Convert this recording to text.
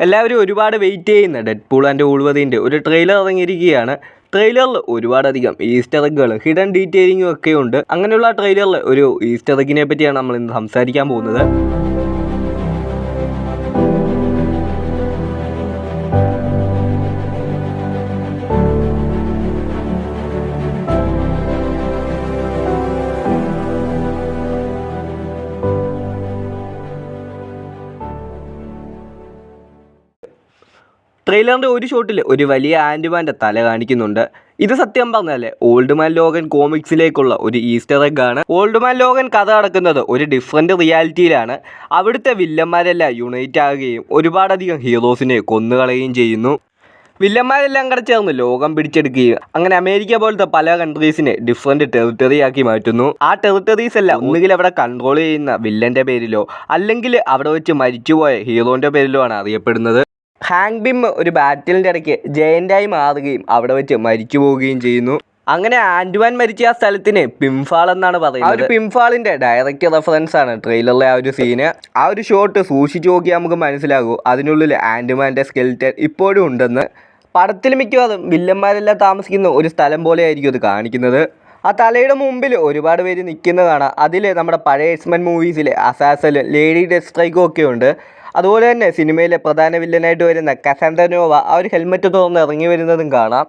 എല്ലാവരും ഒരുപാട് വെയിറ്റ് ചെയ്യുന്ന ഡെഡ്പൂൾ ആൻഡ് വൂൾവറിൻ്റെ ഒരു ട്രെയിലർ ഇറങ്ങിയിരിക്കുകയാണ്. ട്രെയിലറിൽ ഒരുപാടധികം ഈസ്റ്റർ എഗ്ഗുകൾ, ഹിഡൻ ഡീറ്റെയിലിങ്ങും ഒക്കെ ഉണ്ട്. അങ്ങനെയുള്ള ട്രെയിലറിൽ ഒരു ഈസ്റ്റർ എഗ്ഗിനെ പറ്റിയാണ് നമ്മൾ ഇന്ന് സംസാരിക്കാൻ പോകുന്നത്. ട്രെയിലറിൻ്റെ ഒരു ഷോട്ടിൽ ഒരു വലിയ ആൻറ്റ്മാൻ്റെ തല കാണിക്കുന്നുണ്ട്. ഇത് സത്യം പറഞ്ഞാൽ ഓൾഡ് മാൻ ലോഗൻ കോമിക്സിലേക്കുള്ള ഒരു ഈസ്റ്റർ എഗ് ആണ്. ഓൾഡ് മാൻ ലോഗൻ കഥ നടക്കുന്നത് ഒരു ഡിഫറെൻറ്റ് റിയാലിറ്റിയിലാണ്. അവിടുത്തെ വില്ലന്മാരെല്ലാം യുണൈറ്റ് ആകുകയും ഒരുപാടധികം ഹീറോസിനെ കൊന്നുകളയുകയും ചെയ്യുന്നു. വില്ലന്മാരെല്ലാം കൂടെ ചേർന്ന് ലോകം പിടിച്ചെടുക്കുകയും അങ്ങനെ അമേരിക്ക പോലത്തെ പല കൺട്രീസിനെ ഡിഫറെൻറ്റ് ടെറിട്ടറി ആക്കി മാറ്റുന്നു. ആ ടെറിട്ടറീസ് എല്ലാം ഒന്നുകിൽ അവിടെ കൺട്രോൾ ചെയ്യുന്ന വില്ലൻ്റെ പേരിലോ അല്ലെങ്കിൽ അവിടെ വെച്ച് മരിച്ചുപോയ ഹീറോൻ്റെ പേരിലോ ആണ് അറിയപ്പെടുന്നത്. ഹാങ് ബിം ഒരു ബാറ്റിലിൻ്റെ ഇടയ്ക്ക് ജയൻ്റായി മാറുകയും അവിടെ വെച്ച് മരിച്ചു പോവുകയും ചെയ്യുന്നു. അങ്ങനെ ആൻറ്റ്മാൻ മരിച്ച ആ സ്ഥലത്തിന് പിംഫാൾ എന്നാണ് പറയുന്നത്. ആ ഒരു പിംഫാളിൻ്റെ ഡയറക്റ്റ് റെഫറൻസ് ആണ് ട്രെയിലറിലെ ആ ഒരു സീന്. ആ ഒരു ഷോട്ട് സൂക്ഷിച്ചു നോക്കിയാൽ നമുക്ക് മനസ്സിലാകും അതിനുള്ളിൽ ആൻറ്റ്മാൻ്റെ സ്കെൽറ്റൻ ഇപ്പോഴും ഉണ്ടെന്ന്. പടത്തിൽ മിക്കവാറും വില്ലന്മാരെല്ലാം താമസിക്കുന്ന ഒരു സ്ഥലം പോലെ ആയിരിക്കും അത് കാണിക്കുന്നത്. ആ തലയുടെ മുമ്പിൽ ഒരുപാട് പേര് നിൽക്കുന്നത് കാണാം. അതിൽ നമ്മുടെ പഴയ എക്സ്മെൻ മൂവീസിലെ അസാസലും ലേഡി ഡെസ്ട്രൈക്കും ഒക്കെ ഉണ്ട്. അതുപോലെ തന്നെ സിനിമയിലെ പ്രധാന വില്ലനായിട്ട് വരുന്ന കസാൻഡ്ര നോവ ആ ഒരു ഹെൽമെറ്റ് തുറന്ന് ഇറങ്ങി വരുന്നതും കാണാം.